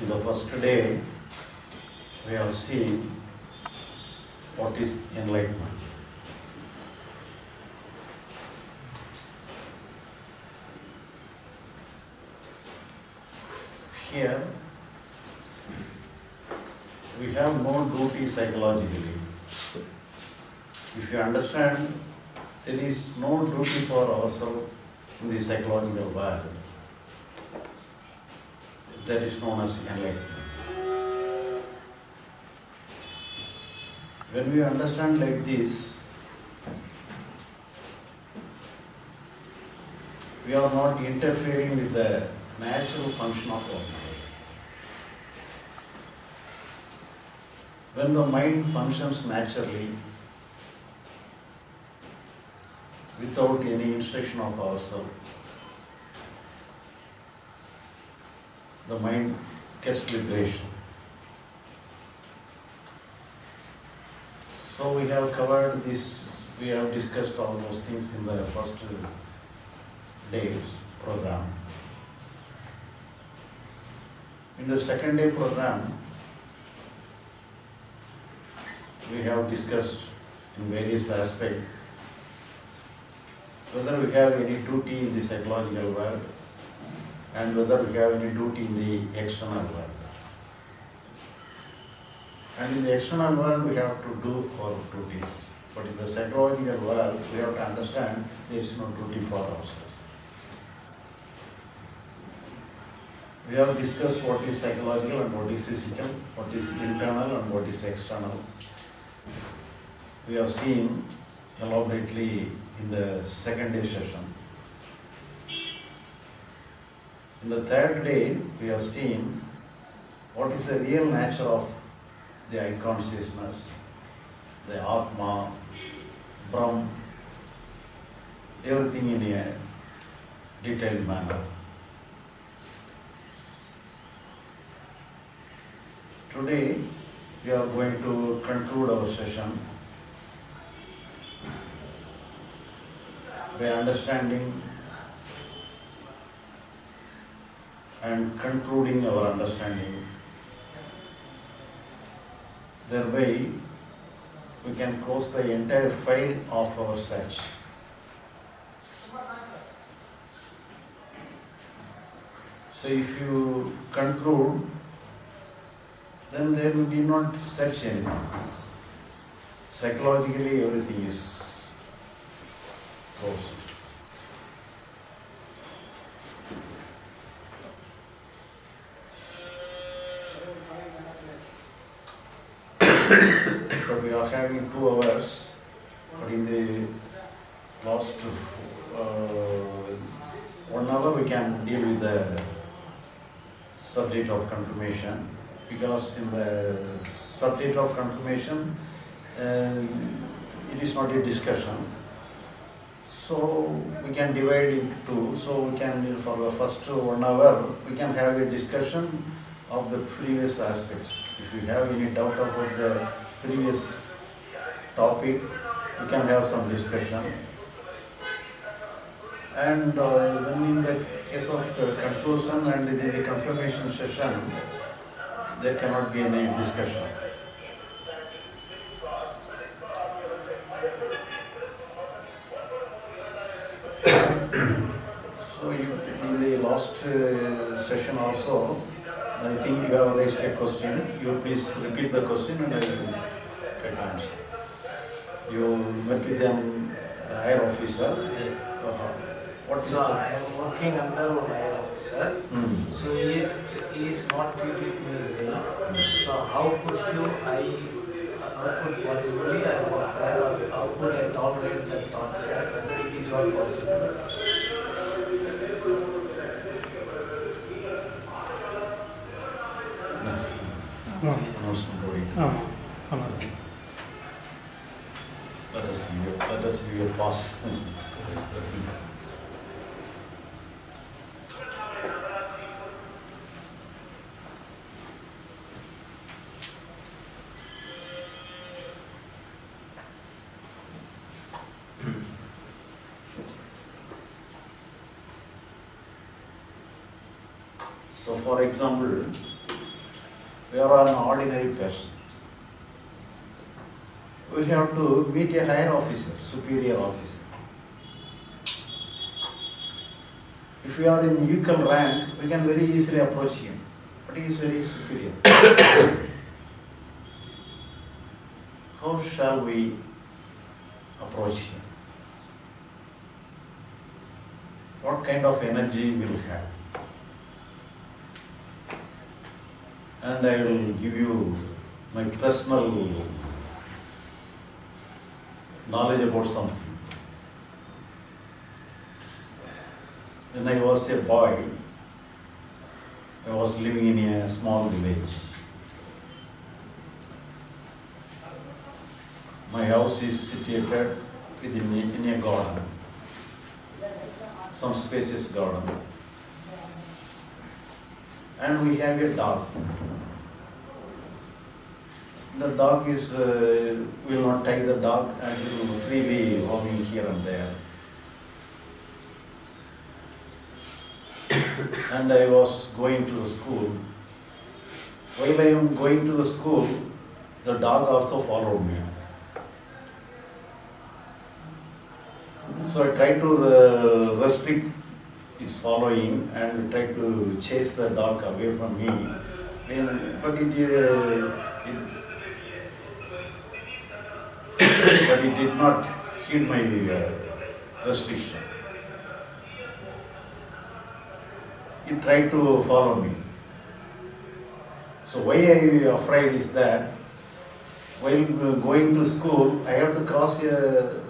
In the first day, we have seen what is enlightenment. Here, we have no duty psychologically. If you understand, there is no duty for ourselves in the psychological world. That is known as enlightenment. When we understand like this, we are not interfering with the natural function of our mind. When the mind functions naturally, without any instruction of ourselves, the mind gets liberation. So we have covered this, we have discussed all those things in the first day's program. In the second day program, we have discussed in various aspects whether we have any duty in the psychological world and whether we have any duty in the external world. And in the external world, we have to do our duties. But in the psychological world, we have to understand there is no duty for ourselves. We have discussed what is psychological and what is physical, what is internal and what is external. We have seen elaborately in the second day session. In the third day, we have seen what is the real nature of the I consciousness, the Atma, Brahm, everything in a detailed manner. Today, we are going to conclude our session by understanding and concluding our understanding. Thereby, we can close the entire file of our search. So if you conclude, then there will be not search anymore. Psychologically, everything is closed. So we are having 2 hours, but in the last 1 hour we can deal with the subject of confirmation, because in the subject of confirmation it is not a discussion. So we can divide it into 2. So we can, for the first 1 hour, we can have a discussion of the previous aspects. If you have any doubt about the previous topic, we can have some discussion. And then in the case of the conclusion and the confirmation session, there cannot be any discussion. So in the last session also, I think you have raised a question. You please repeat the question and I will try to answer. You met with an higher officer. So I am working under one higher officer. So he is not treated me well. So how could possibly I work there? How could I tolerate that torture? It is not possible. Let us give a pause. So for example, We are an ordinary person. We have to meet a higher officer, superior officer. If we are in equal rank, we can very easily approach him, but he is very superior. How shall we approach him? What kind of energy we will have? And I will give you my personal knowledge about something. When I was a boy, I was living in a small village. My house is situated in a garden, some spacious garden. And we have a dog. The dog will not tie the dog and will freely roaming here and there. And I was going to the school. While I am going to the school, the dog also followed me. So I tried to restrict its following and tried to chase the dog away from me. But it did not heed my restriction. It tried to follow me. So why I am afraid is that while going to school, I have to cross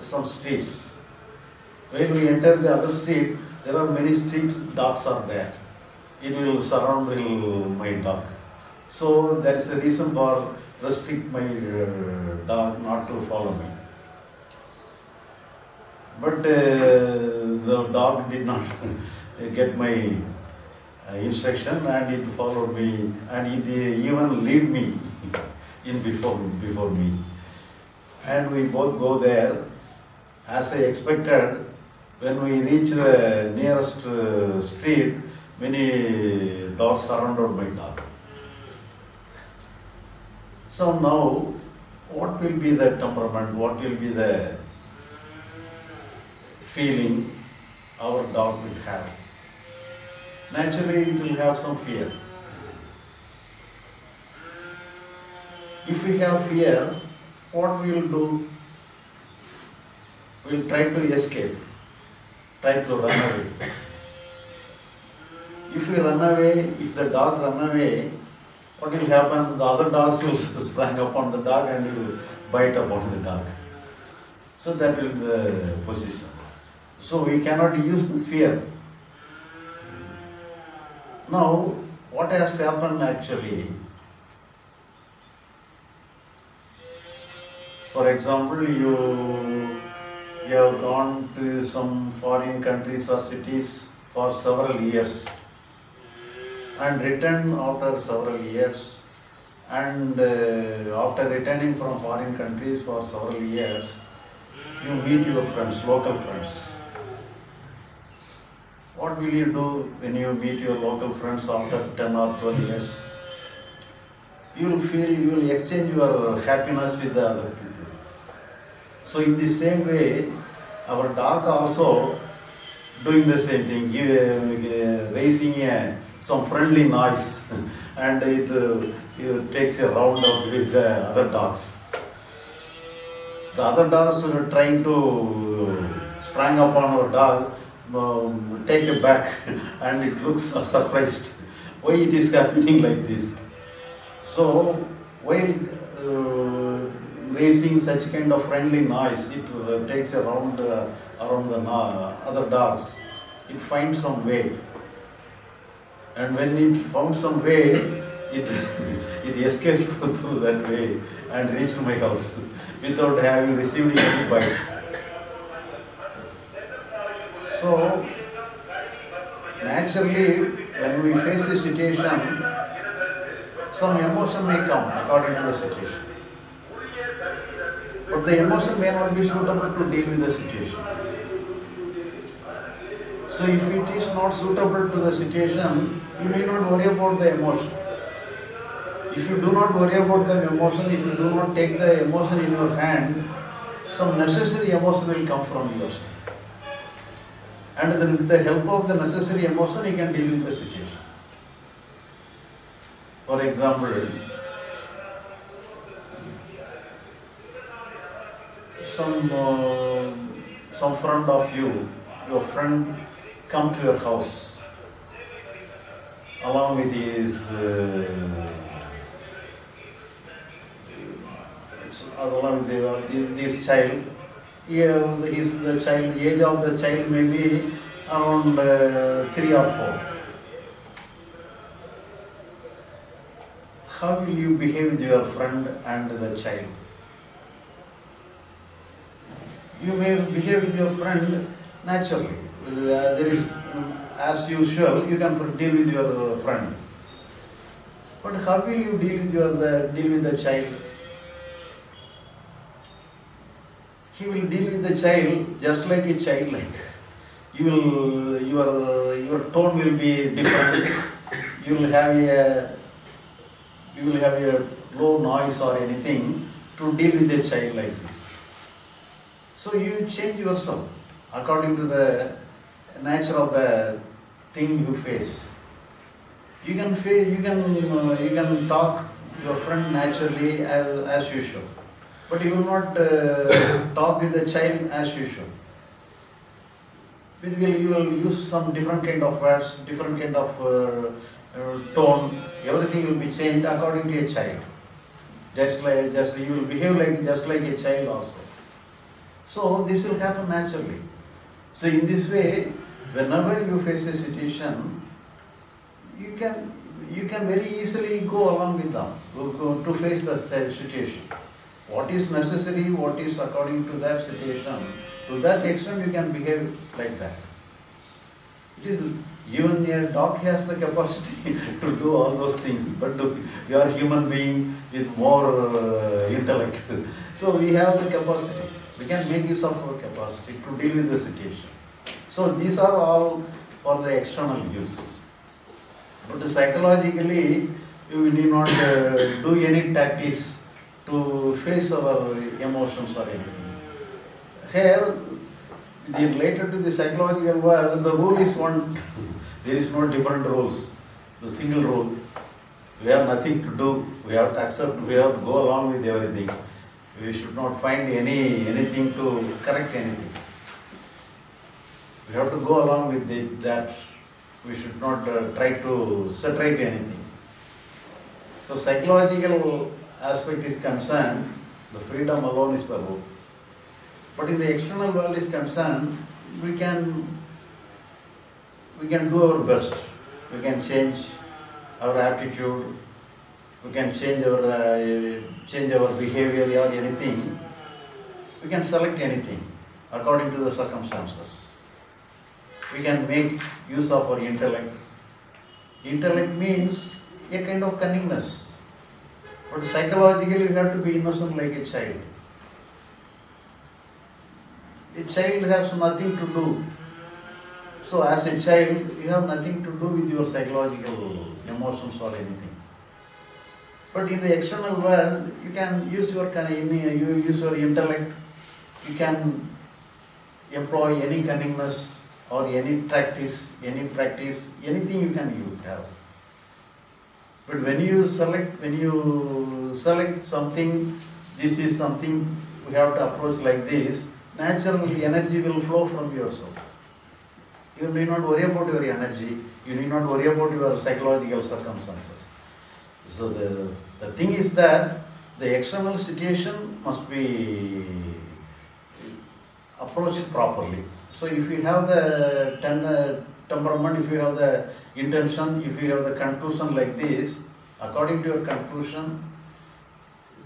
some streets. When we enter the other street, there are many streets, dogs are there. It will surround my dog. So that is the reason for restrict my dog not to follow me. But the dog did not get my instruction and it followed me and it even lead me in before me. And we both go there. As I expected, when we reach the nearest street, many dogs surrounded my dog. So now, what will be the temperament, what will be the feeling our dog will have? Naturally, it will have some fear. If we have fear, what we will do? We will try to escape, try to run away. If we run away, if the dog run away, what will happen? The other dogs will spring upon the dog and will bite upon the dog. So that will be the position. So we cannot use the fear. Now, what has happened actually? For example, you have gone to some foreign countries or cities for several years and returned after several years, and after returning from foreign countries for several years, you meet your friends, local friends. What will you do when you meet your local friends after 10 or 12 years? You will exchange your happiness with the other people. So in the same way, our dog also doing the same thing, raising some friendly noise and it takes a round up with the other dogs. The other dogs are trying to spring upon our dog, take it back and it looks surprised. Why it is happening like this? So while raising such kind of friendly noise, it takes a round around the other dogs. It finds some way. And when it found some way, it escaped through that way and reached my house without having received any bite. So, naturally, when we face a situation, some emotion may come according to the situation. But the emotion may not be suitable to deal with the situation. So if it is not suitable to the situation, you need not worry about the emotion. If you do not worry about the emotion, if you do not take the emotion in your hand, some necessary emotion will come from your side. And then with the help of the necessary emotion, you can deal with the situation. For example, some friend of you, your friend come to your house along with his this child. The child, age of the child may be around 3 or 4. How will you behave with your friend and the child? You may behave with your friend naturally. There is, as usual, you can deal with your friend. But how will you deal with the child? He will deal with the child just like a child. Your tone will be different. You will have a low noise or anything to deal with a child like this. So you change yourself according to the nature of the thing you face. You can talk to your friend naturally as usual, but you will not talk with the child as usual. You will use some different kind of words, different kind of tone. Everything will be changed according to a child. You will behave just like a child also. So this will happen naturally. So in this way, whenever you face a situation, you can very easily go along with them to face the situation. What is necessary, what is according to that situation, to that extent you can behave like that. It is even a dog has the capacity to do all those things, but we are human being with more intellect. So we have the capacity. We can make use of our capacity to deal with the situation. So these are all for the external use. But psychologically, we need not do any tactics to face our emotions or anything. Here, related to the psychological world, the rule is one. There is no different rules. The single rule. We have nothing to do. We have to accept. We have to go along with everything. We should not find anything to correct anything. We have to go along with that. We should not try to separate anything. So psychological aspect is concerned, the freedom alone is the rule. But in the external world is concerned, we can do our best. We can change our attitude. We can change our behavior or anything. We can select anything according to the circumstances. We can make use of our intellect. Intellect means a kind of cunningness. But psychologically you have to be innocent like a child. A child has nothing to do. So as a child, you have nothing to do with your psychological emotions or anything. But in the external world, you can use your intellect. You can employ any cunningness or any practice, anything you can have. But when you select something, this is something we have to approach like this, naturally energy will flow from yourself. You need not worry about your energy, you need not worry about your psychological circumstances. So the thing is that the external situation must be approached properly. So if you have the temperament, if you have the intention, if you have the conclusion like this, according to your conclusion,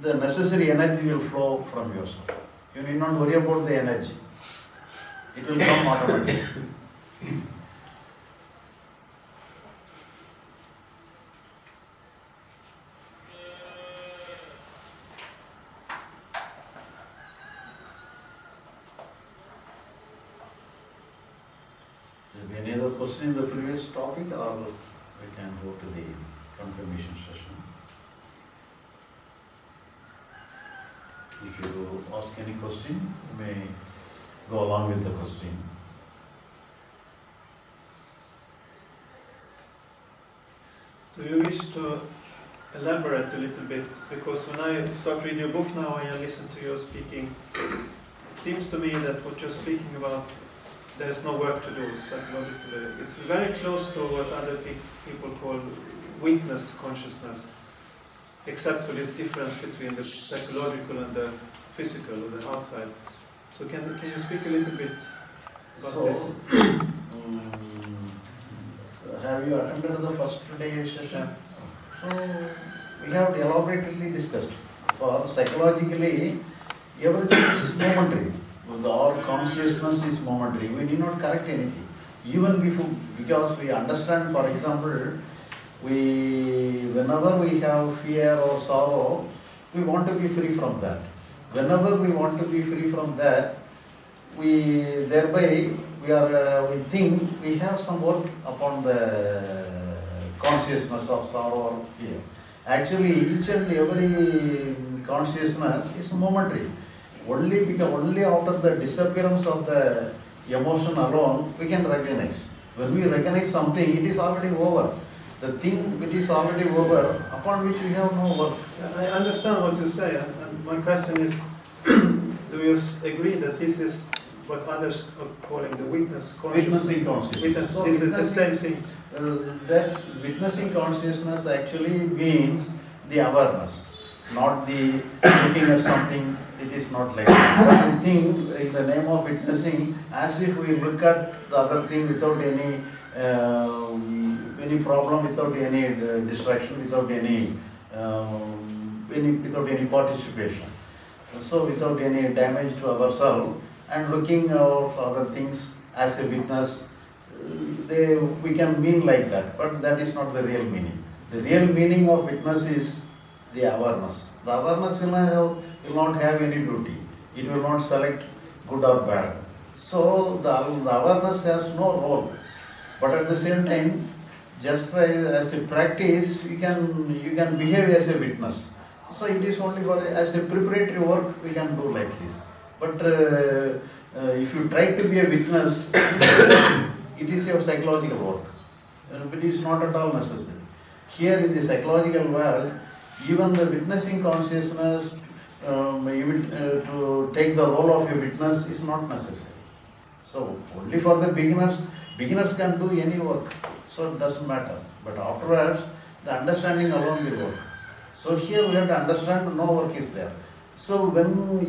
the necessary energy will flow from yourself. You need not worry about the energy. It will come automatically. Any other question in the previous topic, or we can go to the confirmation session? If you ask any question, you may go along with the question. Do you wish to elaborate a little bit? Because when I start reading your book now and I listen to your speaking, it seems to me that what you're speaking about, there is no work to do psychologically. It's very close to what other people call witness consciousness, except for this difference between the psychological and the physical or the outside. So can you speak a little bit about this? Have you attended the first day session? So we have elaborately discussed. For psychologically, everything is momentary. All consciousness is momentary. We did not correct anything. Even before, because we understand, for example, whenever we have fear or sorrow, we want to be free from that. Whenever we want to be free from that, we think we have some work upon the consciousness of sorrow or fear. Actually, each and every consciousness is momentary. Only after the disappearance of the emotion alone, we can recognize. When we recognize something, it is already over. The thing which is already over, upon which we have no work. I understand what you say, and my question is, do you agree that this is what others are calling the witness consciousness? Witnessing consciousness. So this is the same thing. That witnessing consciousness actually means the awareness, not the looking at something. It is not like that. But we think in the name of witnessing, as if we look at the other thing without any problem, without any distraction, without any participation. So without any damage to ourselves, and looking at other things as a witness, we can mean like that, but that is not the real meaning. The real meaning of witness is the awareness. The awareness will not have any duty. It will not select good or bad. So the awareness has no role. But at the same time, just as a practice, you can behave as a witness. So it is only as a preparatory work we can do like this. But if you try to be a witness, it is a psychological work. But it is not at all necessary. Here in the psychological world, even the witnessing consciousness, to take the role of a witness is not necessary. So only for the beginners can do any work. So it doesn't matter. But afterwards, the understanding alone will work. So here we have to understand no work is there. So when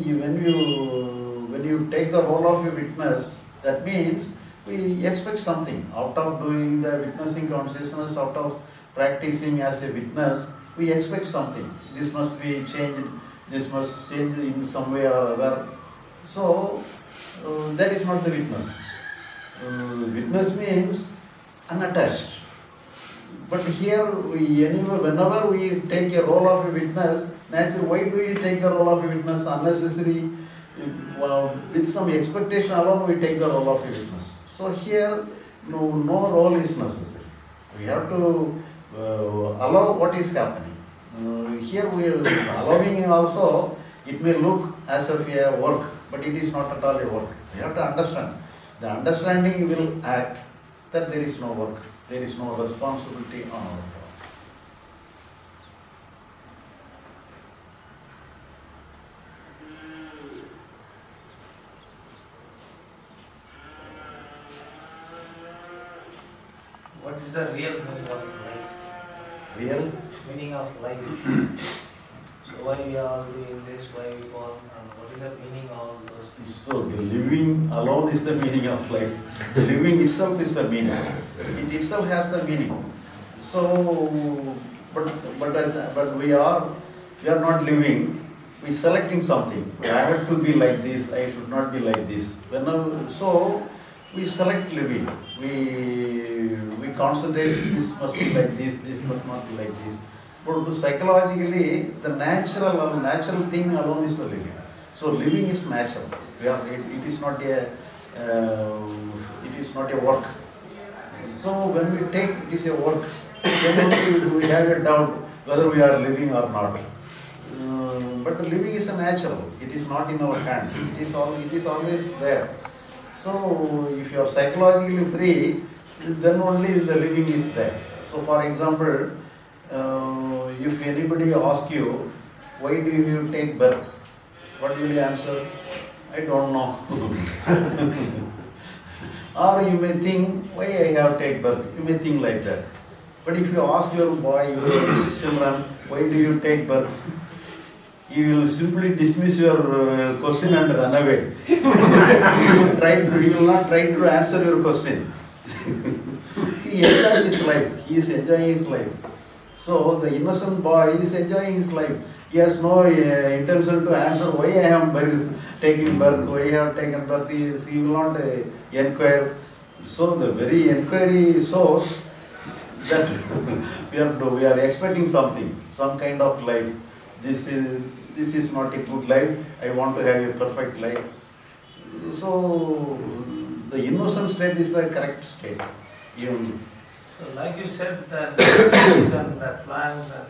you take the role of a witness, that means we expect something out of doing the witnessing consciousness, out of practicing as a witness. We expect something. This must be changed. This must change in some way or other. So that is not the witness. Witness means unattached. But here, whenever we take a role of a witness, naturally, why do we take the role of a witness unnecessary? With some expectation alone, we take the role of a witness. So here, no role is necessary. We have to allow what is happening. Here we are allowing also, it may look as if we have work, but it is not at all a work. We have to understand. The understanding will act that there is no work. There is no responsibility on our part. What is the real meaning of life? Real? Meaning of life. Why we are doing this, why we born, and what is the meaning of those things? So the living alone is the meaning of life. The living itself is the meaning. It itself has the meaning. So, but we are not living. We selecting something. I have to be like this. I should not be like this. So we select living. We concentrate. This must be like this. This must not be like this. But psychologically, the natural thing alone is the living. So living is natural. It is not a work. So when we take it is a work, then we have a doubt whether we are living or not. But the living is a natural. It is not in our hand. It is always there. So if you are psychologically free, then only the living is there. So for example, if anybody asks you, why do you take birth? What will you answer? I don't know. Or you may think, why I have take birth? You may think like that. But if you ask your boy, your children, why do you take birth? He will simply dismiss your question and run away. He will not try to answer your question. He enjoys his life. He is enjoying his life. So the innocent boy is enjoying his life. He has no intention to answer why I am taking birth, why I have taken birth. He will not inquire. So the very inquiry shows that we are expecting something, some kind of life. This is not a good life. I want to have a perfect life. So the innocent state is the correct state. So like you said, that trees and the plants and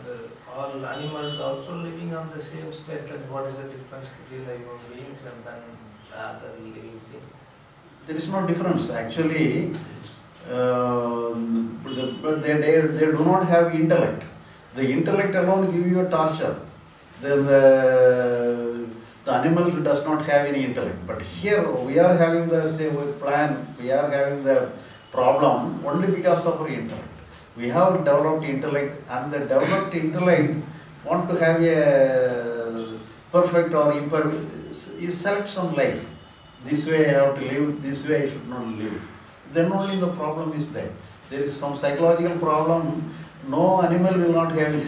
all animals also living on the same state, then what is the difference between the human beings and then the other living thing? There is no difference actually, but they do not have intellect. The intellect alone gives you a torture. The animal does not have any intellect. But here we are having the plan, we are having the problem only because of our intellect. We have developed intellect, and the developed intellect want to have a perfect or imperfect, you select some life. This way I have to live, this way I should not live. Then only the problem is there. There is some psychological problem. No animal will not have any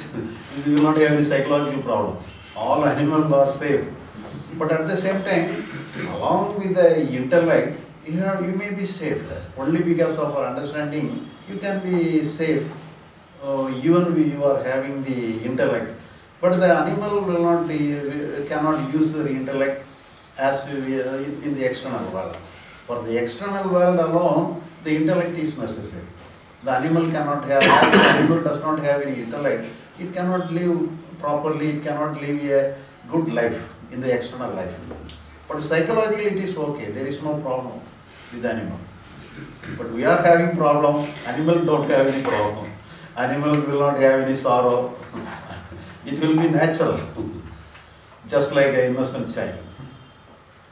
psychological problem. All animals are safe. But at the same time, along with the intellect, you may be safe. Only because of our understanding, you can be safe, even if you are having the intellect. But the animal will not cannot use the intellect as in the external world. For the external world alone, the intellect is necessary. The animal cannot have, the animal does not have any intellect. It cannot live properly, it cannot live a good life in the external life. But psychologically it is okay, there is no problem with the animal. But we are having problem, animal don't have any problem. Animal will not have any sorrow. It will be natural, just like an innocent child.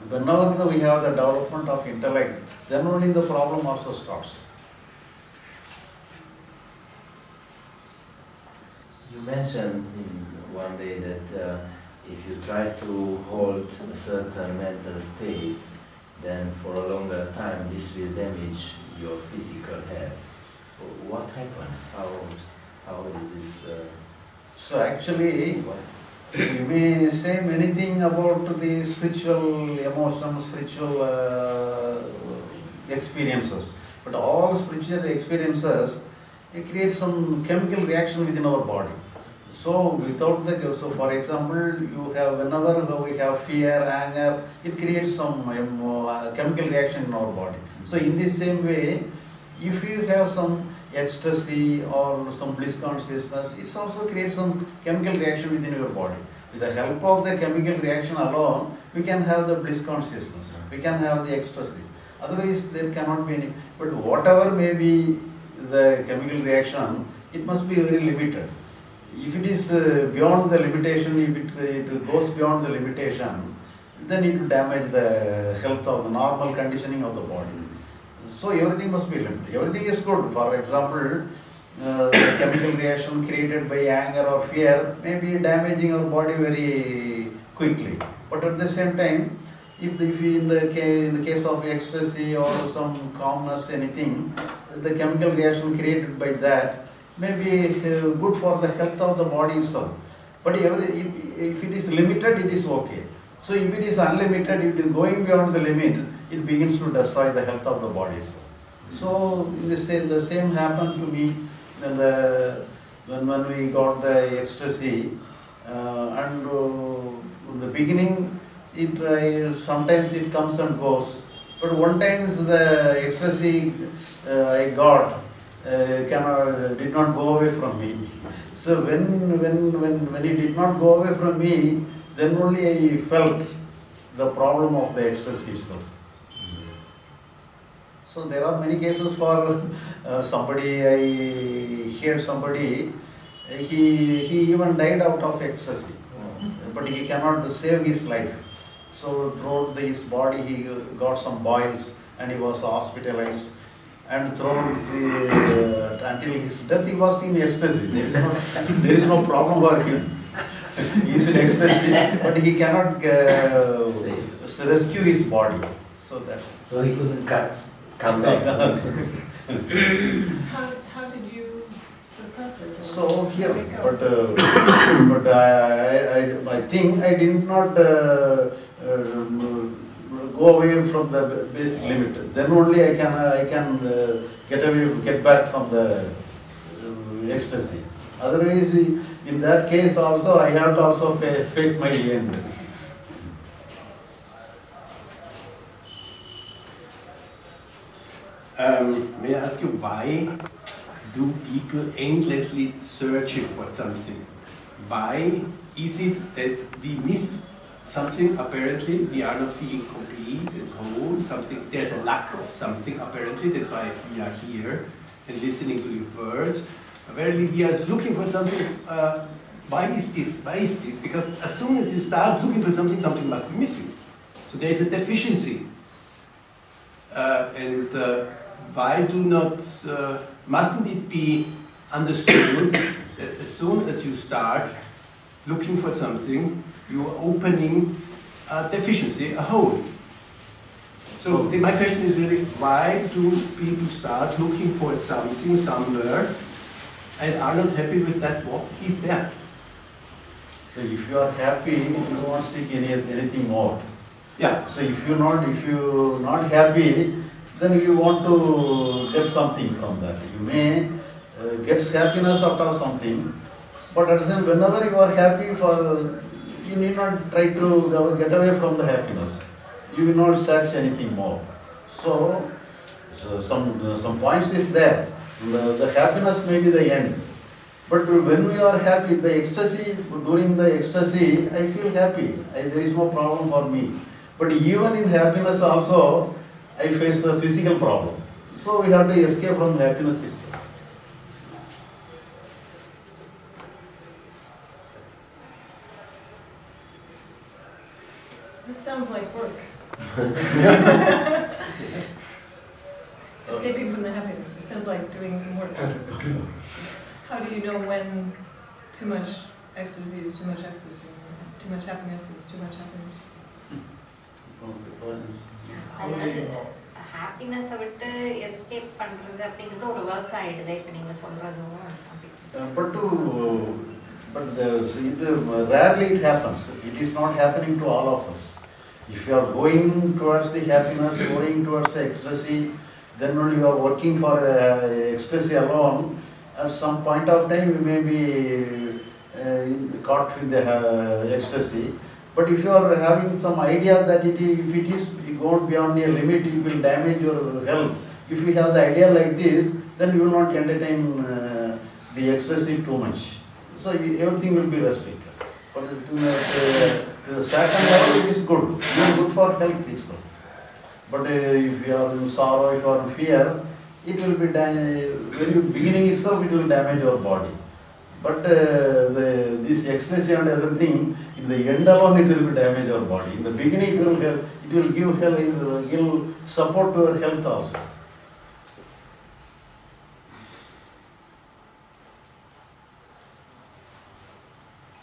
But now that we have the development of intellect, then only the problem also starts. You mentioned one day that if you try to hold a certain mental state, then for a longer time this will damage your physical health. What happens? How is this? So actually, you may say many things about the spiritual emotions, spiritual experiences, but all spiritual experiences, it creates some chemical reaction within our body. So for example, you have, whenever we have fear, anger, it creates some chemical reaction in our body. So in the same way, if you have some ecstasy or some bliss consciousness, it also creates some chemical reaction within your body. With the help of the chemical reaction alone, we can have the bliss consciousness, we can have the ecstasy. Otherwise, there cannot be any. But whatever may be the chemical reaction, it must be very limited. If it is beyond the limitation, if it goes beyond the limitation, then it will damage the health of the normal conditioning of the body. So everything must be limited. Everything is good. For example, the chemical reaction created by anger or fear may be damaging our body very quickly. But at the same time, if in the case of ecstasy or some calmness, anything, the chemical reaction created by that may be good for the health of the body itself. But if it is limited, it is okay. So if it is unlimited, if it is going beyond the limit, it begins to destroy the health of the body itself. So the same happened to me when we got the ecstasy, and in the beginning, sometimes it comes and goes. But one time the ecstasy I got, did not go away from me. So when he did not go away from me, then only I felt the problem of the ecstasy itself. So there are many cases for somebody, I heard somebody, he even died out of ecstasy, but he cannot save his life. So throughout his body he got some boils and he was hospitalized. And throughout until his death he was in ecstasy. There is no problem for him. He is in ecstasy, but he cannot rescue his body. So he couldn't come back. How did you suppress it? So here, but I think I did not go away from the basic limit. Then only I can get back from the ecstasy. Otherwise, in that case also, I have to also fake my end. May I ask you, why do people endlessly searching for something? Why is it that we miss something? Apparently, we are not feeling complete and whole. Something, there's a lack of something. Apparently, that's why we are here and listening to your words. Apparently, we are looking for something. Why is this? Why is this? Because as soon as you start looking for something, something must be missing. So there is a deficiency. Why do not, mustn't it be understood that as soon as you start looking for something, you are opening a deficiency, a hole? So my question is really, why do people start looking for something somewhere and are not happy with that? What is there? So if you are happy, you won't seek anything more. Yeah. So if you're not happy, then you want to get something from that. You may get happiness out of something, but at the same, whenever you are happy, you need not try to get away from the happiness. You will not search anything more. So some points is there. The happiness may be the end. But when we are happy, during the ecstasy, I feel happy. There is no problem for me. But even in happiness also, I face the physical problem. So we have to escape from happiness itself. This sounds like work. Escaping from the happiness. It sounds like doing some work. How do you know when too much ecstasy is too much ecstasy? Too much happiness is too much happiness? Already know. Happiness விட்டு escape பண்றது அப்படிங்கிறது ஒரு work ஆயிடுது இப்ப நீங்க சொல்றதும் rarely it happens. It is not happening to all of us. If you are going towards the happiness, going towards the ecstasy, then only you are working for ecstasy alone. At some point of time, you may be caught with the ecstasy. But if you are having some idea that if it is going beyond a limit, it will damage your health. If you have the idea like this, then you will not entertain the ecstasy too much. So everything will be restricted. But to a certain level, it is good. It is good for health itself. But if you are in sorrow, if you are in fear, it will be beginning itself, it will damage your body. But this ecstasy and everything, in the end alone, it will damage your body. In the beginning, it will give support to your health also.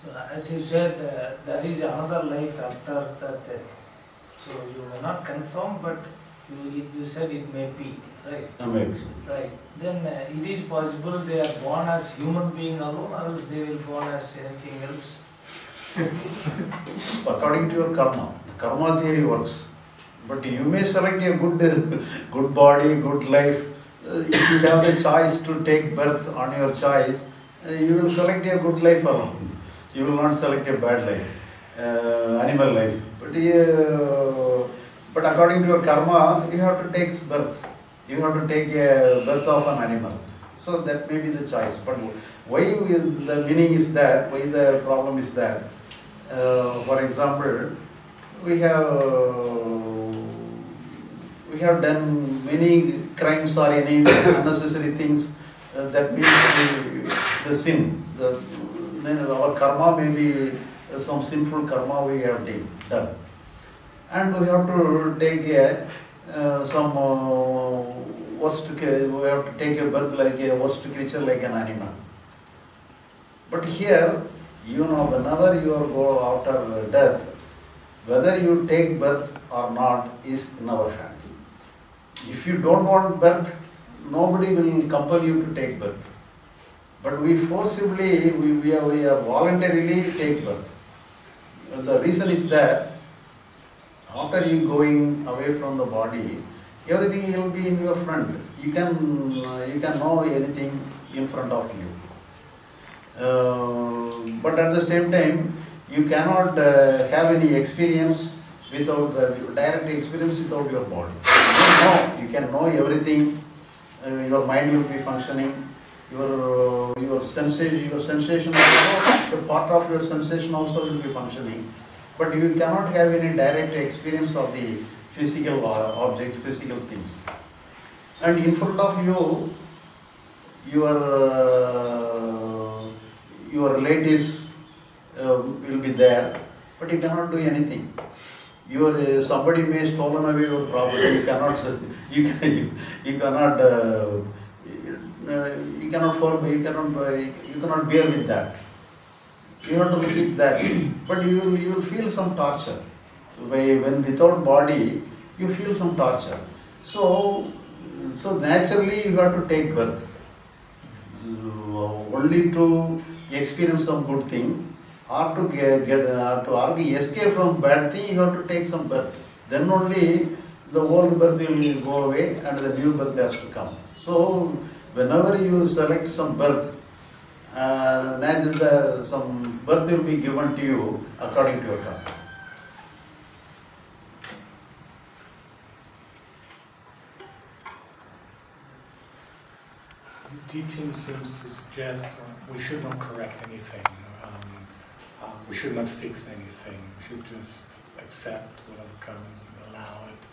So as you said, there is another life after the death. So you may not confirm, but you said it may be, right? Maybe. Right. Then it is possible they are born as human being alone, or else they will born as anything else. According to your karma theory works. But you may select a good body, good life. If you have the choice to take birth on your choice, you will select a good life alone. You will not select a bad life, animal life. But according to your karma, you have to take birth. You have to take a birth of an animal. So that may be the choice. But why the meaning is that, why the problem is that, for example, we have done many crimes or any unnecessary things that means the sin. Then our karma may be some sinful karma we have done. And we have to take some worst, we have to take a birth like a worst creature like an animal. But here, whenever you go after death, whether you take birth or not is in our hand. If you don't want birth, nobody will compel you to take birth. But we forcibly, we are voluntarily take birth. The reason is that after you going away from the body, everything will be in your front. You can know anything in front of you. But at the same time, you cannot have any experience without direct experience without your body. You can know everything. Your mind will be functioning. Your sensation also, the part of your sensation also will be functioning. But you cannot have any direct experience of the physical objects, physical things. And in front of you, your relatives will be there, but you cannot do anything. Somebody may stolen away your property. You cannot bear with that. You have to look at that. But you will feel some torture. When without body, you feel some torture. So naturally you have to take birth. Only to experience some good thing, or to escape from bad thing, you have to take some birth. Then only the old birth will go away and the new birth has to come. So whenever you select some birth, some birth will be given to you according to your karma. Teaching seems to suggest we should not correct anything, we should not fix anything, we should just accept whatever comes and allow it.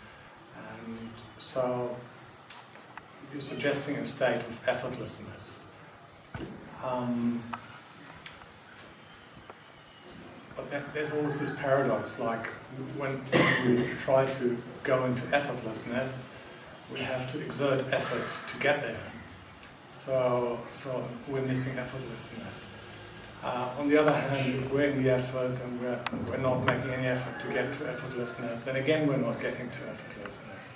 And so you're suggesting a state of effortlessness. But there's always this paradox, like when we try to go into effortlessness, we have to exert effort to get there. So we're missing effortlessness. On the other hand, if we're in the effort and we're not making any effort to get to effortlessness, then again we're not getting to effortlessness.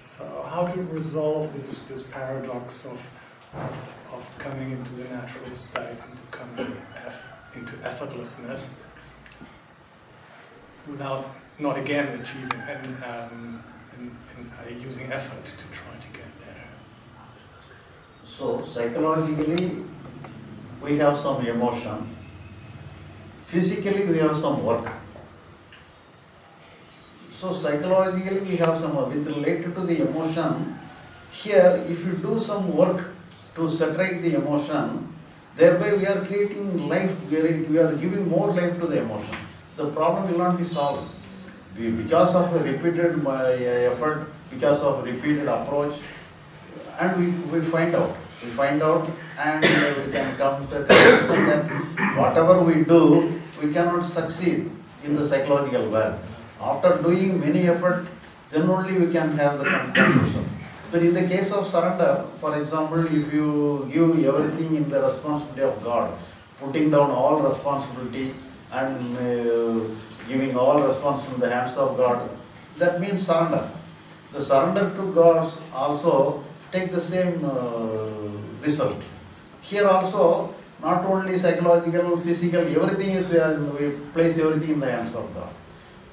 So how to resolve this paradox of coming into the natural state and to coming into effortlessness without not again achieving and using effort to try to get there. So psychologically, we have some emotion. Physically, we have some work. So psychologically, we have some work. With related to the emotion, here, if you do some work to saturate the emotion, thereby we are creating life. We are giving more life to the emotion. The problem will not be solved. Because of a repeated effort, because of repeated approach, and we find out. We find out and we can come to the conclusion that whatever we do, we cannot succeed in the psychological world. After doing many effort, then only we can have the conclusion. But in the case of surrender, for example, if you give everything in the responsibility of God, putting down all responsibility and giving all responsibility in the hands of God, that means surrender. The surrender to God also take the same result. Here also, not only psychological, physical, everything is we place everything in the hands of God.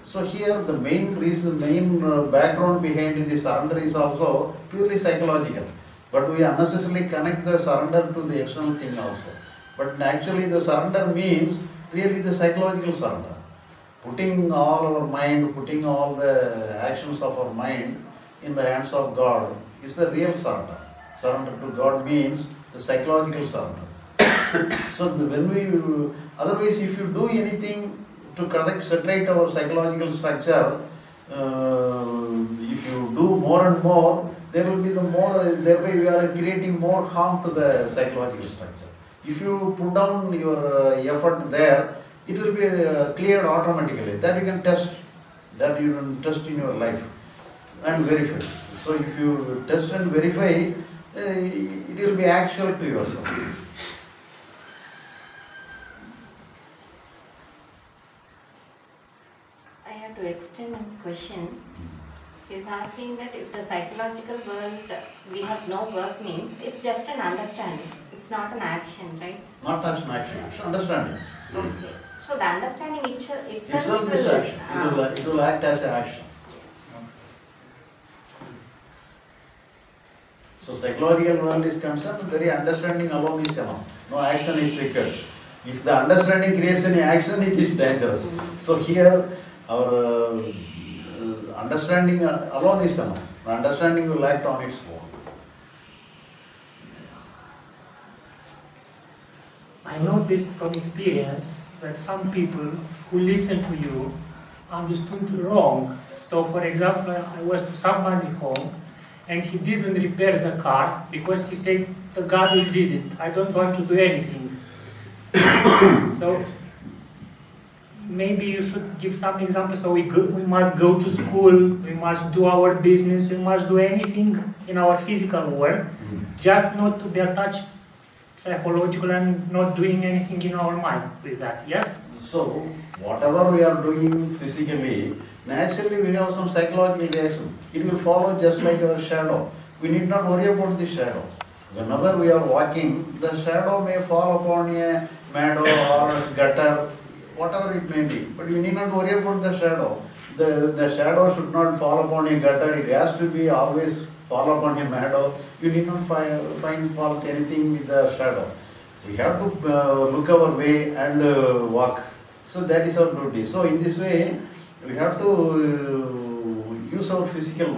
So here the main reason, main background behind the surrender is also purely psychological. But we unnecessarily connect the surrender to the external thing also. But actually the surrender means really the psychological surrender. Putting all our mind, putting all the actions of our mind in the hands of God is the real surrender. Surrender to God means the psychological sadhana. So otherwise if you do anything to set right our psychological structure, if you do more and more, there will be thereby we are creating more harm to the psychological structure. If you put down your effort there, it will be cleared automatically. That you can test. That you can test in your life and verify. So if you test and verify, it will be actual to yourself. I have to extend his question. He is asking that if the psychological world we have no work means it's just an understanding. It's not an action, right? Not an action, it's understanding. Okay. So the understanding itself is action. It will act as an action. So psychological world is concerned, very understanding alone is enough. No action is required. If the understanding creates any action, it is dangerous. So here, our understanding alone is enough. The understanding will act on its own. I noticed from experience that some people who listen to you understood wrong. So for example, I was to somebody's home and he didn't repair the car because he said, the God will did it, I don't want to do anything. So maybe you should give some examples. So we must go to school, we must do our business, we must do anything in our physical world, just not to be attached psychological and not doing anything in our mind with that, yes? So, whatever we are doing physically, naturally we have some psychological reaction. It will follow just like our shadow. We need not worry about the shadow. Whenever we are walking, the shadow may fall upon a meadow or gutter, whatever it may be. But you need not worry about the shadow. The shadow should not fall upon a gutter. It has to be always fall upon a meadow. You need not find fault anything with the shadow. We have to look our way and walk. So that is our duty. So in this way, we have to use our physical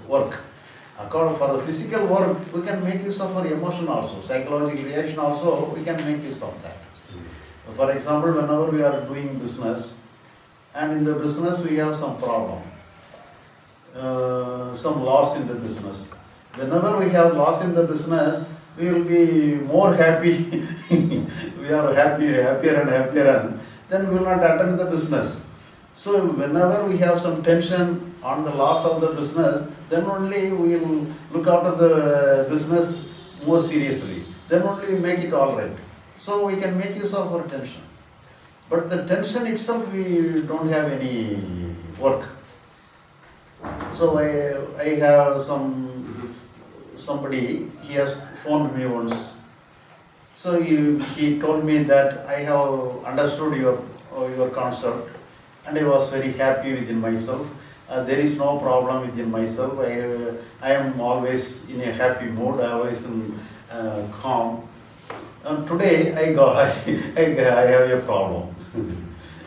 work. For the physical work, we can make use of our emotion also, psychological reaction also, we can make use of that. For example, whenever we are doing business, and in the business we have some problem, some loss in the business. Whenever we have loss in the business, we will be more happy. We are happier and happier, then we will not attend the business. So whenever we have some tension on the loss of the business, then only we will look after the business more seriously. Then only we make it all right. So we can make use of our tension. But the tension itself, we don't have any work. So I have somebody, he has phoned me once. So he told me that I have understood your concept and I was very happy within myself. There is no problem within myself. I am always in a happy mood, always in calm. And today I have a problem.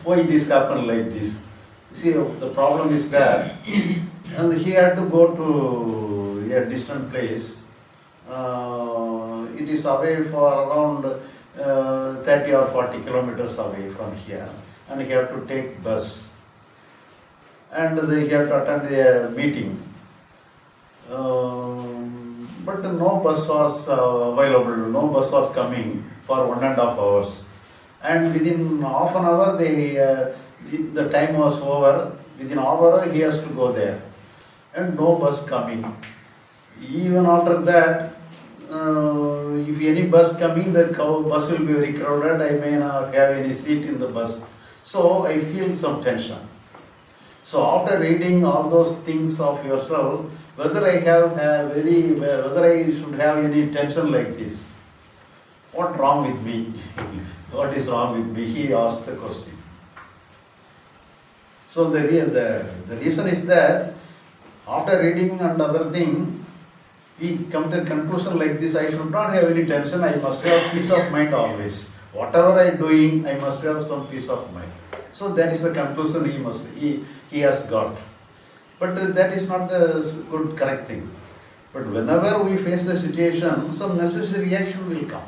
Why it is happened like this? See, the problem is that, and he had to go to a distant place. It is away for around 30 or 40 kilometers away from here, and he had to take bus. And he had to attend a meeting. But no bus was available, no bus was coming for 1.5 hours. And within half an hour, the time was over. Within an hour, he has to go there. And no bus coming. Even after that, if any bus coming, the bus will be very crowded. I may not have any seat in the bus. So I feel some tension. So after reading all those things of yourself, whether I should have any tension like this, what wrong with me? What is wrong with me? He asked the question. So the reason is that after reading and other thing, we come to a conclusion like this: I should not have any tension. I must have peace of mind always. Whatever I am doing, I must have some peace of mind. So that is the conclusion he has got. But that is not the good correct thing. But whenever we face the situation, some necessary reaction will come.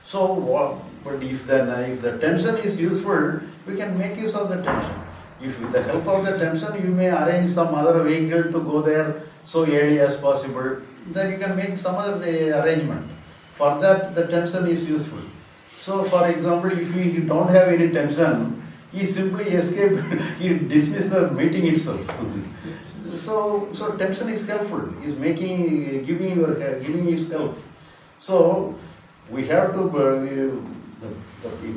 So, but if the tension is useful, we can make use of the tension. If with the help of the tension, you may arrange some other vehicle to go there so early as possible, then you can make some other arrangement. For that, the tension is useful. So, for example, if you don't have any tension, he simply escape, he dismiss the meeting itself. So tension is helpful, is giving its help. So we have to,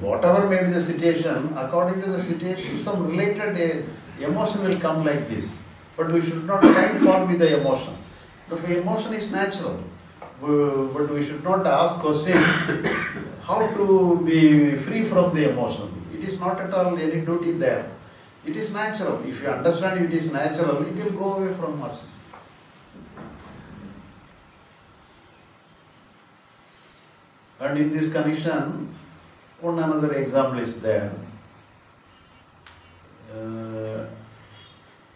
whatever may be the situation, according to the situation, some related emotion will come like this. But we should not fight for with the emotion. The emotion is natural. But we should not ask questions how to be free from the emotion. It is not at all any duty there. It is natural. If you understand it is natural, it will go away from us. And in this connection, one another example is there.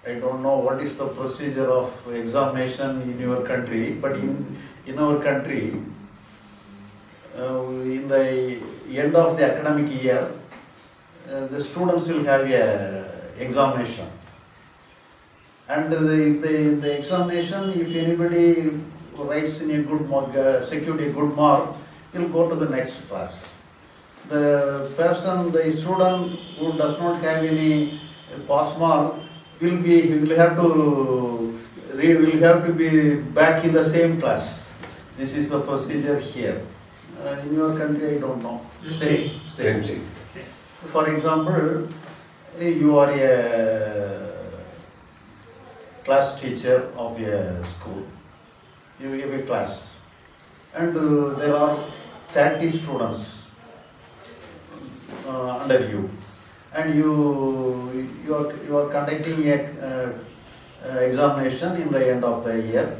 I don't know what is the procedure of examination in your country, but in our country, in the end of the academic year, the students will have a examination. And the examination, if anybody writes in a good mark, secured a good mark, he'll go to the next class. The student who does not have any pass mark will have to be back in the same class. This is the procedure here. In your country, I don't know. Same thing. For example, you are a class teacher of a school. You have a class, and there are 30 students under you, and you are conducting a examination in the end of the year,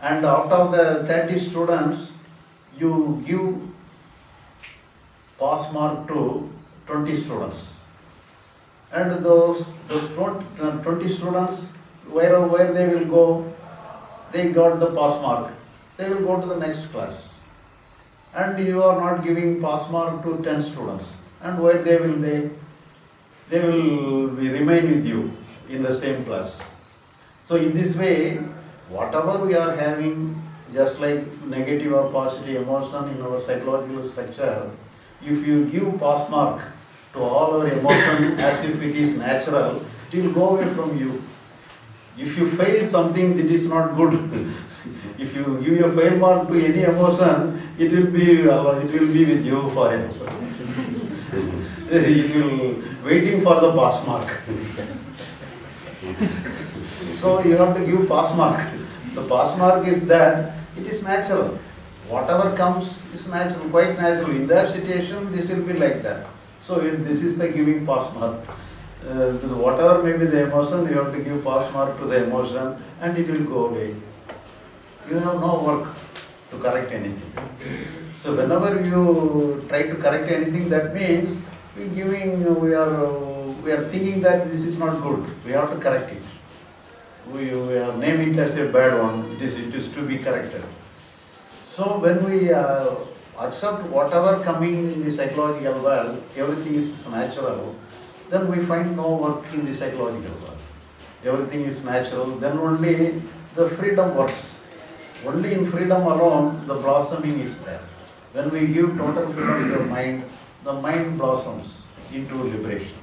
and out of the 30 students, you give pass mark to 20 students. And those 20 students, where they will go, they got the pass mark. They will go to the next class. And you are not giving pass mark to 10 students. And where they will remain with you in the same class. So in this way, whatever we are having, just like negative or positive emotion in our psychological structure, if you give pass mark to all our emotion as if it is natural, it will go away from you. If you fail something, it is not good. If you give a fail mark to any emotion, it will be with you forever. It will waiting for the pass mark. So you have to give pass mark. The pass mark is that it is natural. Whatever comes is natural, quite natural. In that situation, this will be like that. So this is the giving pass mark. Whatever may be the emotion, you have to give pass mark to the emotion, and it will go away. You have no work to correct anything. So whenever you try to correct anything, that means we are thinking that this is not good. We have to correct it. We are naming it as a bad one. It is to be corrected. So when we accept whatever coming in the psychological world, everything is natural, then we find no work in the psychological world. Everything is natural, then only the freedom works. Only in freedom alone, the blossoming is there. When we give total freedom to the mind blossoms into liberation.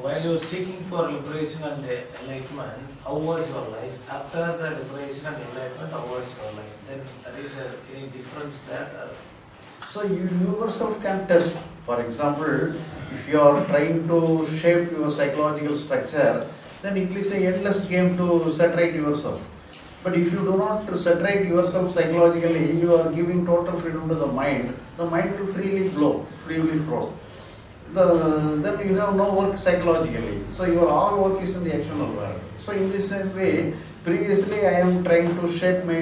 While you were seeking for liberation and enlightenment, how was your life? After the liberation and enlightenment, how was your life? Then there is any difference there? So you yourself can test. For example, if you are trying to shape your psychological structure, then it is an endless game to saturate yourself. But if you do not saturate yourself psychologically, you are giving total freedom to the mind will freely flow. Then you have no work psychologically. So your all work is in the external world. So in this same way, previously I am trying to shape my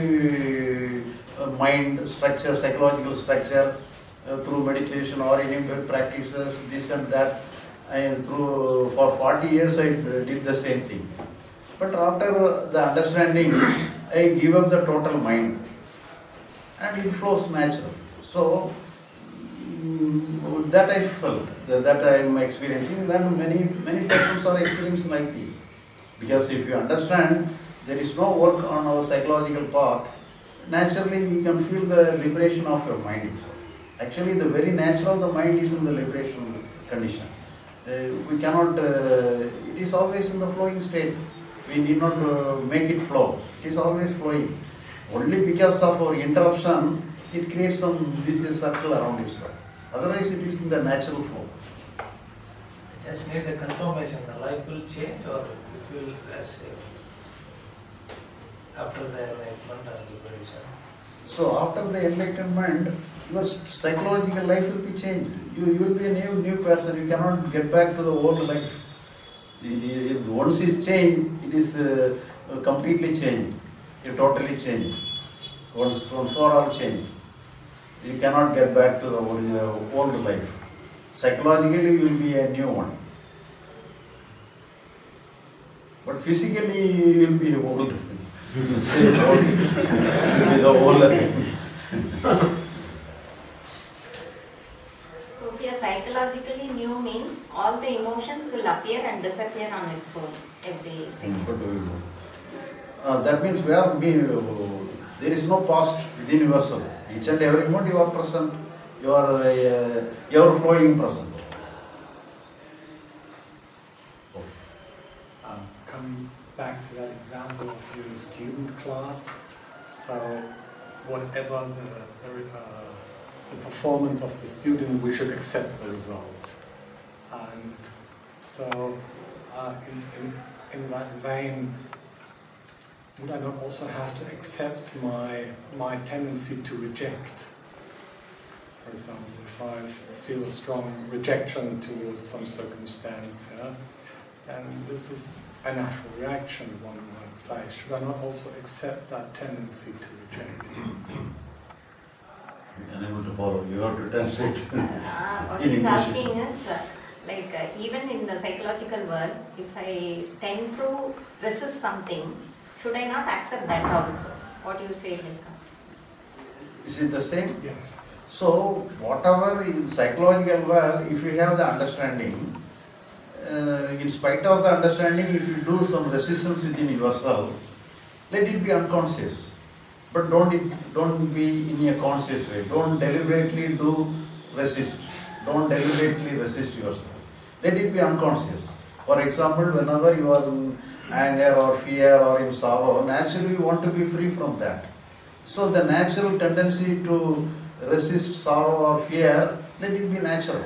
mind structure, psychological structure through meditation or any practices, this and that. For 40 years I did the same thing. But after the understanding, I give up the total mind and it flows natural. So that I felt, that I am experiencing, then many persons are experiencing like this. Because if you understand, there is no work on our psychological part, naturally you can feel the liberation of your mind itself. Actually the very nature of the mind is in the liberation condition. We cannot, it is always in the flowing state. We need not make it flow. It is always flowing. Only because of our interruption, it creates some vicious circle around itself. Otherwise it is in the natural flow. I just need the confirmation, the life will change or it will as after the enlightenment or liberation. So after the enlightenment, your psychological life will be changed. You will be a new person. You cannot get back to the old life. Once it changed, it is completely changed. It totally changed. Once for all changed. You cannot get back to the old life. Psychologically, you will be a new one. But physically, you will be old. Same old. You will be the older. So here psychologically new means all the emotions will appear and disappear on its own every second. That means there is no past within yourself. Each and every moment you are present, you are flowing present. Coming back to that example of your student class, so whatever the performance of the student, we should accept the result. And so in that vein, would I not also have to accept my tendency to reject? For example, if I feel a strong rejection towards some circumstance, and this is a natural reaction, one might say. Should I not also accept that tendency to reject? I'm unable to follow. You have to translate. What he's asking is, even in the psychological world, if I tend to resist something, should I not accept that also? What do you say, Linka? Is it the same? Yes. So, whatever in psychological world, if you have the understanding, in spite of the understanding, if you do some resistance within yourself, let it be unconscious. But don't be in a conscious way. Don't deliberately resist. Don't deliberately resist yourself. Let it be unconscious. For example, whenever you are in anger or fear or in sorrow, naturally you want to be free from that. So the natural tendency to resist sorrow or fear, let it be natural.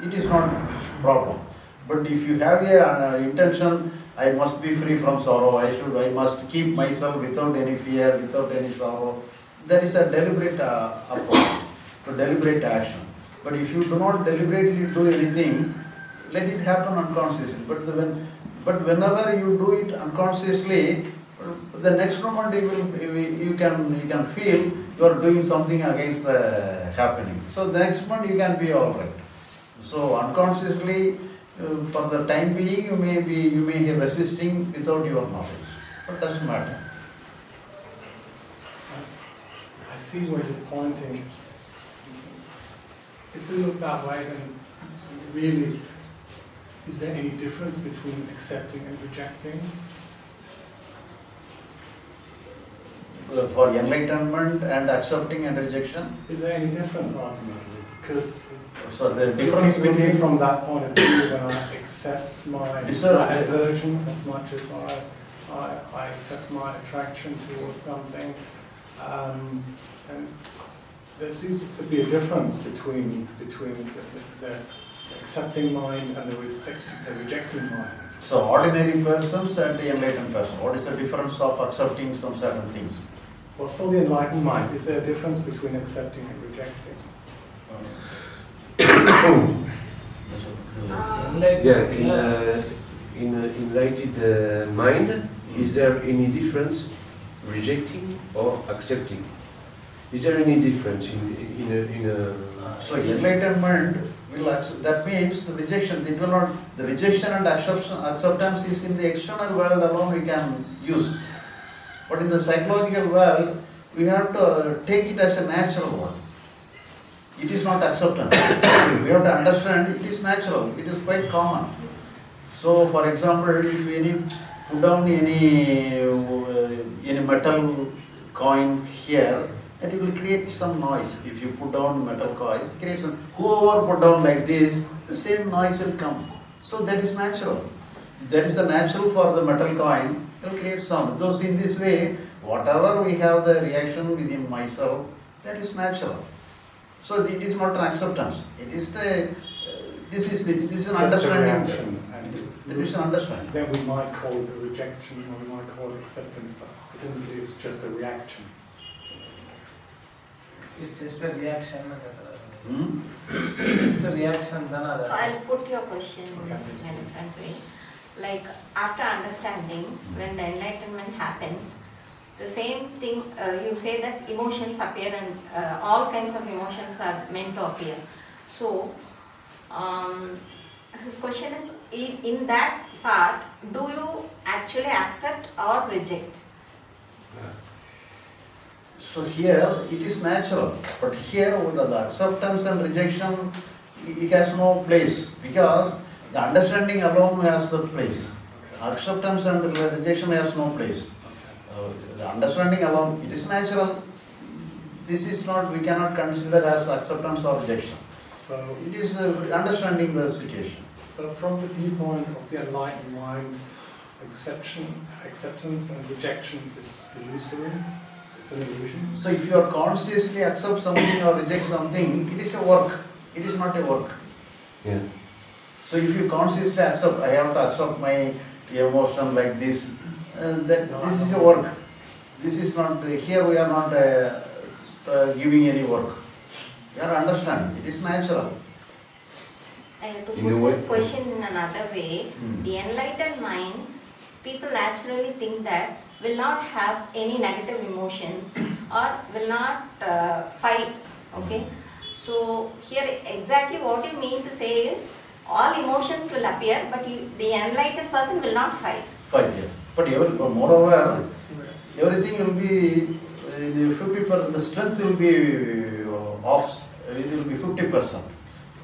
It is not a problem. But if you have an intention, I must be free from sorrow, I must keep myself without any fear, without any sorrow, that is a deliberate approach, to deliberate action. But if you do not deliberately do anything, let it happen unconsciously. But whenever you do it unconsciously, the next moment you can feel you are doing something against the happening. So the next moment you can be all right. So unconsciously, for the time being, you may be resisting without your knowledge. But it doesn't matter. I see where you're pointing. If we look that way, then really, is there any difference between accepting and rejecting? For enlightenment and accepting and rejection? Is there any difference ultimately? Because so the difference between from that point of view, when I accept my aversion as much as I accept my attraction towards something, and there ceases to be a difference between the accepting mind and the rejecting mind. So ordinary persons and the enlightened person, what is the difference of accepting some certain things? Well, for the enlightened mind, is there a difference between accepting and rejecting? In enlightened mind, is there any difference rejecting or accepting? Is there any difference in So enlightenment will accept, that means the rejection, it will not, the rejection and acceptance is in the external world alone we can use. But in the psychological world, we have to take it as a natural one. It is not acceptance. We have to understand it is natural, it is quite common. So for example, if you put down any metal coin here, and it will create some noise. If you put down metal coin, it creates some, whoever put down like this, the same noise will come. So that is natural. That is the natural for the metal coin, it will create sound. Those in this way, whatever we have the reaction within myself, that is natural. So it is not an acceptance. It is the, this is an understanding. It is an understanding. Then we might call it a rejection or we might call it acceptance, but ultimately it's just a reaction. It's just a reaction. It's a reaction. So I'll put your question in a different way. Like after understanding, when the enlightenment happens, the same thing, you say that emotions appear and all kinds of emotions are meant to appear. So his question is, in that part, do you actually accept or reject? So here it is natural, but here the acceptance and rejection, it has no place, because the understanding alone has the place. Acceptance and rejection has no place. The understanding alone, it is natural. This is not, we cannot consider as acceptance or rejection. So it is understanding the situation. So from the viewpoint of the enlightened mind, acceptance and rejection is illusory. It's an illusion. So if you are consciously accept something or reject something, it is a work. It is not a work. Yeah. So if you consciously accept, I have to accept my emotion like this, this is a work. This is not, here we are not giving any work. You have to understand, it is natural. To put this question in another way, the enlightened mind, people naturally think that will not have any negative emotions or will not fight. Okay, so here exactly what you mean to say is all emotions will appear, but the enlightened person will not fight. Fight, yes. But moreover, everything will be 50%. The strength will be off. It will be 50%.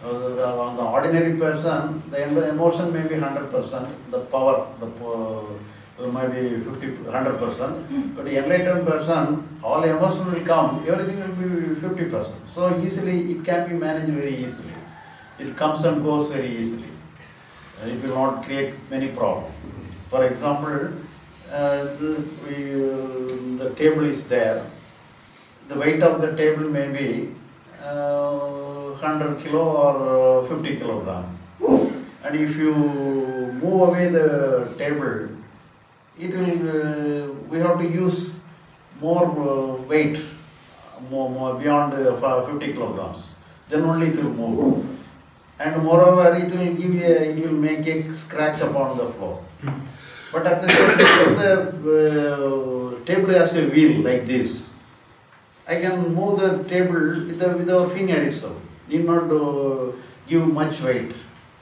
On the ordinary person, the emotion may be 100%. The power, might be 100%. But the enlightened person, all emotion will come. Everything will be 50%. So easily, it can be managed very easily. It comes and goes very easily. It will not create many problems. For example, the table is there. The weight of the table may be 100 kilo or 50 kilogram. And if you move away the table, it will. We have to use more weight, more beyond 50 kilograms. Then only it will move. And moreover, it will make a scratch upon the floor. But at the same time, the table has a wheel like this. I can move the table with our finger itself. Need not give much weight.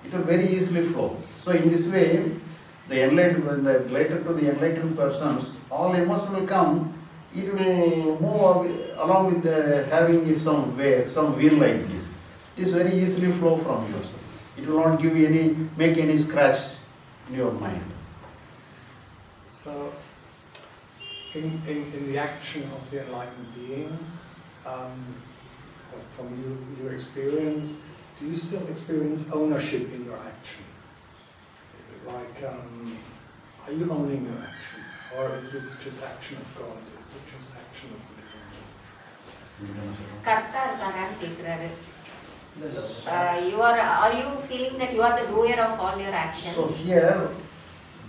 It will very easily flow. So in this way, related to the enlightened persons, all emotions will come. It will move along with having some wheel like this. It is very easily flow from yourself. It will not make any scratch in your mind. So, in the action of the enlightened being, from your experience, do you still experience ownership in your action? Like, are you owning your action? Or is this just action of God? Is it just action of the divine? Are you feeling that you are the doer of all your actions? So here,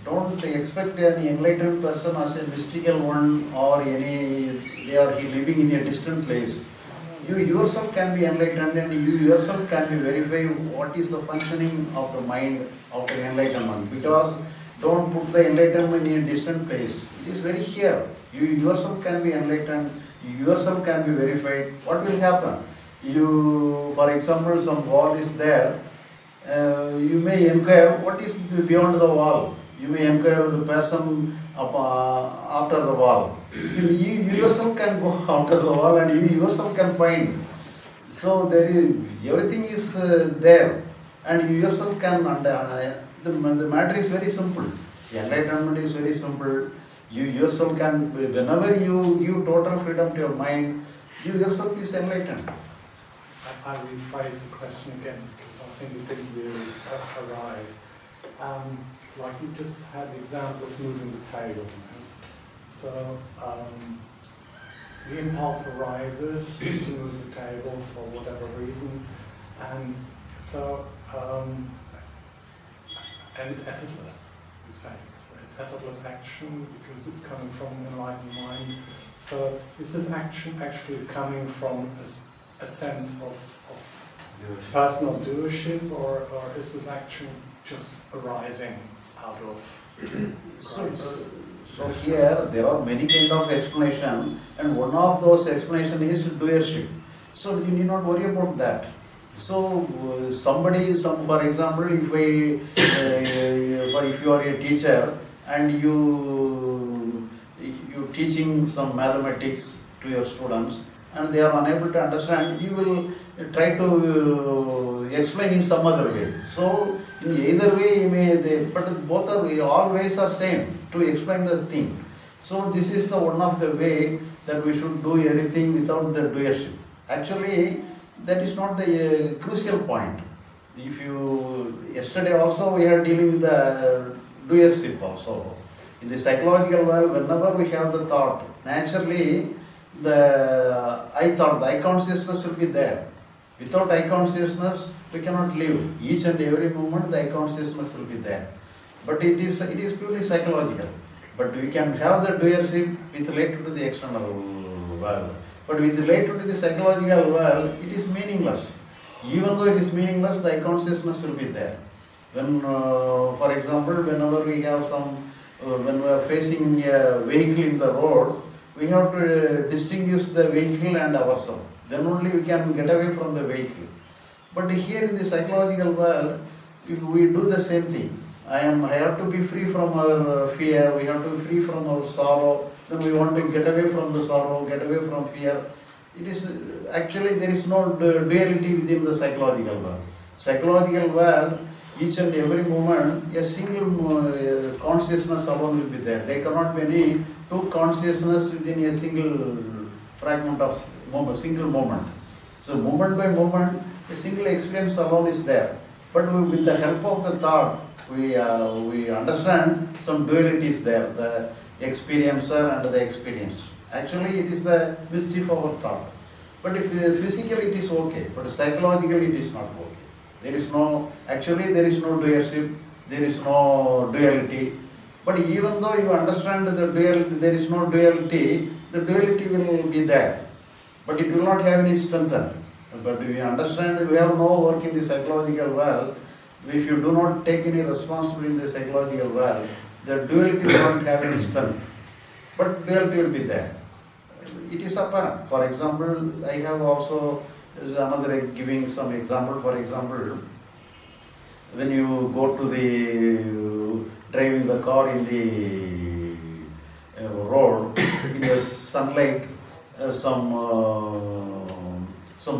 don't expect any enlightened person as a mystical one or he living in a distant place. You yourself can be enlightened and you yourself can be verify what is the functioning of the mind of the enlightenment. Because don't put the enlightenment in a distant place. It is very here. You yourself can be enlightened. You yourself can be verified. What will happen? You, for example, some wall is there, you may inquire what is beyond the wall. You may inquire the person after the wall. You yourself can go after the wall and you yourself can find. So there is, everything is there, and you yourself can the matter is very simple. The enlightenment is very simple. You yourself can, whenever you give total freedom to your mind, you yourself is enlightened. I rephrase the question again because I think it didn't really arrive. Like you just had the example of moving the table. So the impulse arises to move the table for whatever reasons, and so and it's effortless. You say it's effortless action because it's coming from an enlightened mind. So is this action actually coming from a sense of personal doership, or is this action just arising out of Christ? So here there are many kind of explanation, and one of those explanation is doership. So you need not worry about that. So for example, if you are a teacher and you teaching some mathematics to your students and they are unable to understand, you will try to explain in some other way. So in either way, but both are, all ways are same to explain the thing. So this is the one of the way that we should do everything without the doership. Actually, that is not the crucial point. Yesterday also we are dealing with the doership also. In the psychological world, whenever we have the thought, naturally the I consciousness will be there. Without I consciousness, we cannot live. Each and every moment, the I consciousness will be there. But it is purely psychological. But we can have the doership with related to the external world. But with related to the psychological world, it is meaningless. Even though it is meaningless, the I consciousness will be there. When, for example, whenever we have when we are facing a vehicle in the road, we have to distinguish the vehicle and ourselves. Then only we can get away from the vehicle. But here in the psychological world, we do the same thing. I have to be free from our fear, we have to be free from our sorrow, then we want to get away from the sorrow, get away from fear. It is actually there is no duality within the psychological world. Psychological world, each and every moment, a single consciousness alone will be there. There cannot be any two consciousness within a single fragment of single moment. So moment by moment, a single experience alone is there. But with the help of the thought, we understand some duality is there, the experiencer and the experienced. Actually, it is the mischief of our thought. But if physically it is okay, but psychologically it is not okay. There is no doership, there is no duality. But even though you understand the duality, there is no duality, the duality will be there. But it will not have any strength. But we understand we have no work in the psychological world. If you do not take any responsibility in the psychological world, the duality will not have any strength. But duality will be there. It is apparent. For example, I have also another giving some example. For example, when you go to the driving the car in the road, in the sunlight, some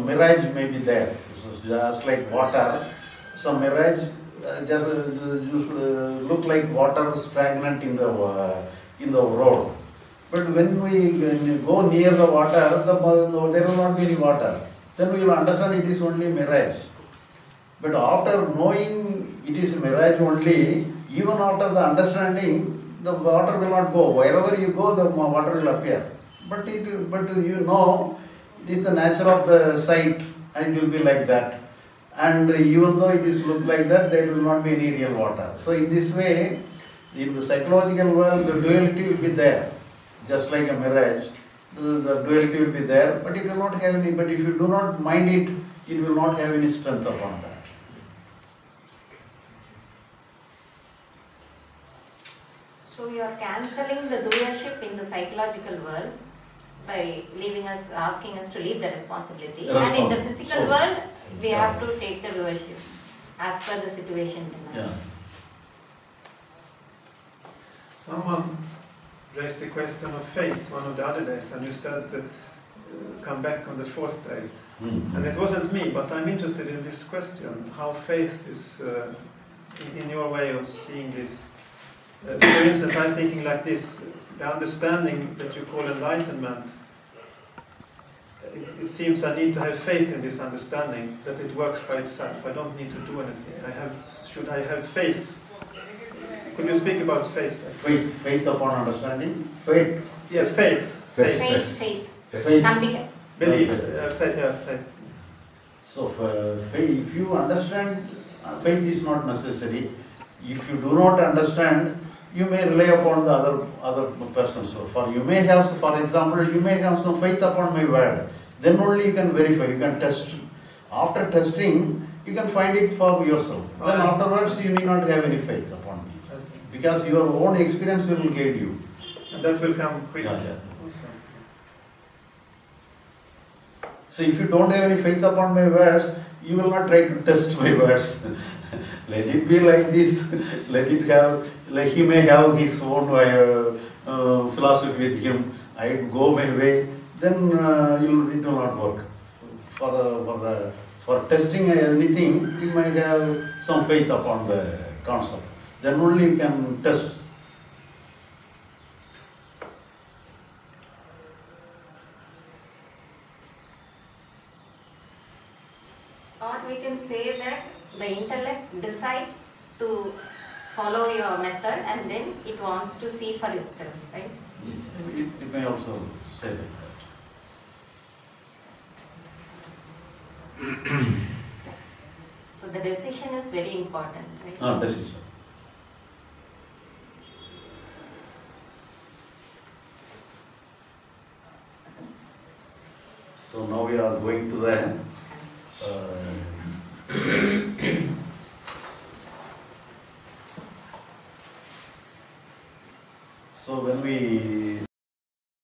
mirage may be there. Just like water, some mirage just look like water stagnant in the road. But when we go near the water, there will not be any water. Then we will understand it is only mirage. But after knowing it is mirage only, even after the understanding, the water will not go. Wherever you go, the water will appear. But you know, it is the nature of the sight, and it will be like that. And even though it is look like that, there will not be any real water. So in this way, in the psychological world, the duality will be there, just like a mirage. The duality will be there, but it will not have any. But if you do not mind it, it will not have any strength upon that. So you are cancelling the doership in the psychological world by leaving us, asking us to leave the responsibility. And in the physical world, we have to take the viewership as per the situation. Yeah. Someone raised the question of faith one of the other days, and you said come back on the fourth day. Mm-hmm. And it wasn't me, but I'm interested in this question, how faith is, in your way of seeing this. For instance, I'm thinking like this, the understanding that you call enlightenment, it seems I need to have faith in this understanding, that it works by itself. I don't need to do anything. Should I have faith? Could you speak about faith? Faith upon understanding? Faith. Yeah, faith. Faith. Nambika. Belief. Faith. So, faith, if you understand, faith is not necessary. If you do not understand, you may rely upon the other person. So, you may have, for example, you may have some faith upon my word. Then only you can verify, you can test. After testing, you can find it for yourself. Then afterwards, you need not have any faith upon me. Because your own experience will guide you. And that will come quickly. Yeah. So if you don't have any faith upon my words, you will not try to test my words. Let it be like this. Let it have, like he may have his own philosophy with him. I go my way. Then it will not work. For testing anything, you might have some faith upon the concept. Then only you can test. Or we can say that the intellect decides to follow your method and then it wants to see for itself, right? Yes. It may also say like that. So the decision is very important, right? Decision. So now we are going to the so when we